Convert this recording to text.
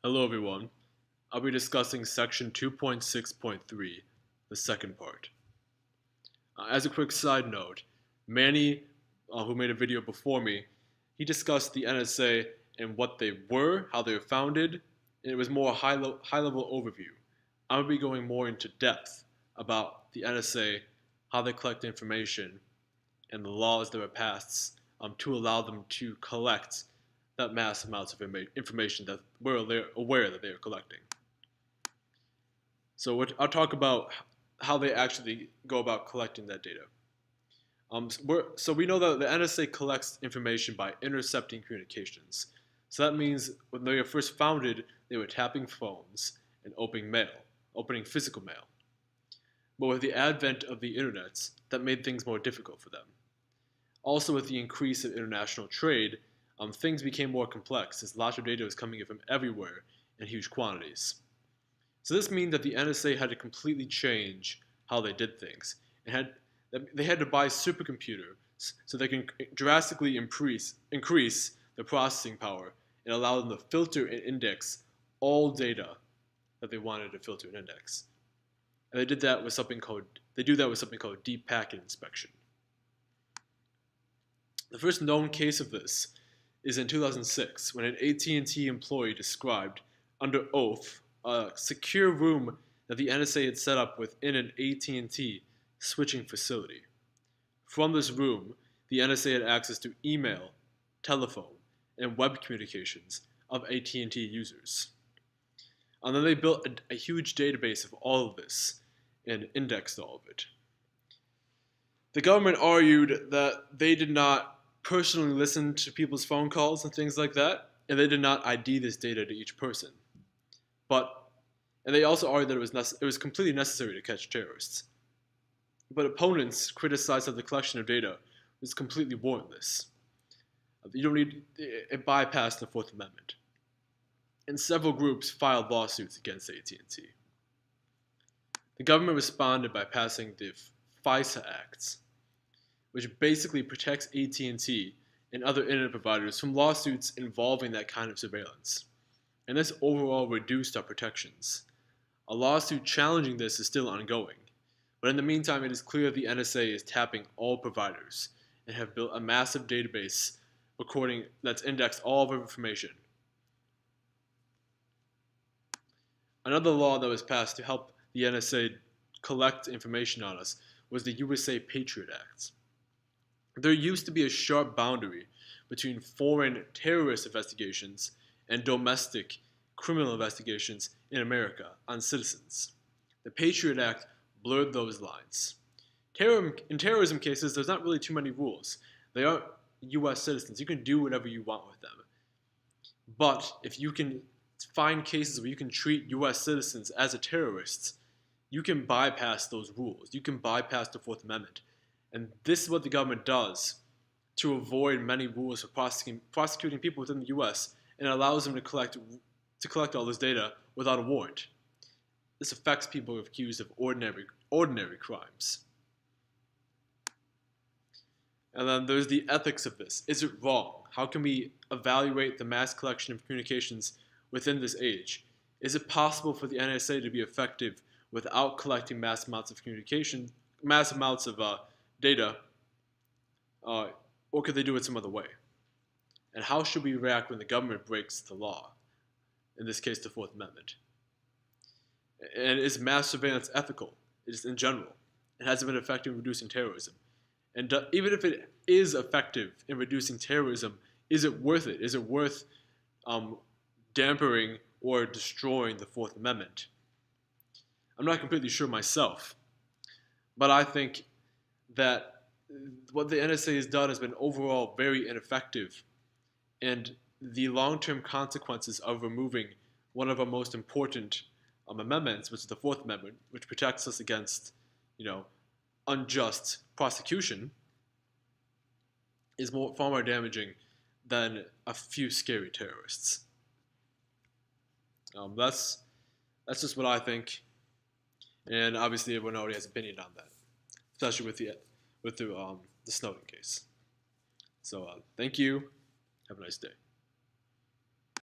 Hello everyone. I'll be discussing section 2.6.3, the second part. As a quick side note, Manny, who made a video before me, he discussed the NSA and what they were, how they were founded, and it was more a high-level overview. I'm going to be going more into depth about the NSA, how they collect information, and the laws that were passed to allow them to collect that mass amounts of information that we're aware that they are collecting. So I'll talk about how they actually go about collecting that data. So we know that the NSA collects information by intercepting communications. So that means when they were first founded, they were tapping phones and opening physical mail. But with the advent of the internet, that made things more difficult for them. Also, with the increase of international trade, things became more complex as lots of data was coming in from everywhere in huge quantities. So this means that the NSA had to completely change how they did things. They had to buy supercomputers so they can drastically increase the processing power and allow them to filter and index all data that they wanted to filter and index. And they do that with something called deep packet inspection. The first known case of this is in 2006 when an AT&T employee described, under oath, a secure room that the NSA had set up within an AT&T switching facility. From this room, the NSA had access to email, telephone, and web communications of AT&T users. And then they built a huge database of all of this and indexed all of it. The government argued that they did not personally listen to people's phone calls and things like that, and they did not ID this data to each person. And they also argued that it was completely necessary to catch terrorists. But opponents criticized that the collection of data was completely warrantless. It bypassed the Fourth Amendment. And several groups filed lawsuits against AT&T. The government responded by passing the FISA Act, which basically protects AT&T and other internet providers from lawsuits involving that kind of surveillance. And this overall reduced our protections. A lawsuit challenging this is still ongoing, but in the meantime, it is clear the NSA is tapping all providers and have built a massive database recording that's indexed all of our information. Another law that was passed to help the NSA collect information on us was the USA Patriot Act. There used to be a sharp boundary between foreign terrorist investigations and domestic criminal investigations in America on citizens. The Patriot Act blurred those lines. In terrorism cases, there's not really too many rules. They aren't US citizens. You can do whatever you want with them. But if you can find cases where you can treat US citizens as a terrorist, you can bypass those rules. You can bypass the Fourth Amendment. And this is what the government does to avoid many rules for prosecuting people within the US, and allows them to collect all this data without a warrant. This affects people accused of ordinary crimes. And then there's the ethics of this. Is it wrong? How can we evaluate the mass collection of communications within this age? Is it possible for the NSA to be effective without collecting mass amounts of data, or could they do it some other way? And how should we react when the government breaks the law? In this case, the Fourth Amendment. And is mass surveillance ethical? Just in general. It hasn't been effective in reducing terrorism. And even if it is effective in reducing terrorism, is it worth it? Is it worth dampening or destroying the Fourth Amendment? I'm not completely sure myself, but I think that what the NSA has done has been overall very ineffective, and the long-term consequences of removing one of our most important amendments, which is the Fourth Amendment, which protects us against, unjust prosecution, is far more damaging than a few scary terrorists. That's just what I think, and obviously everyone already has an opinion on that, especially with the Snowden case. So thank you. Have a nice day.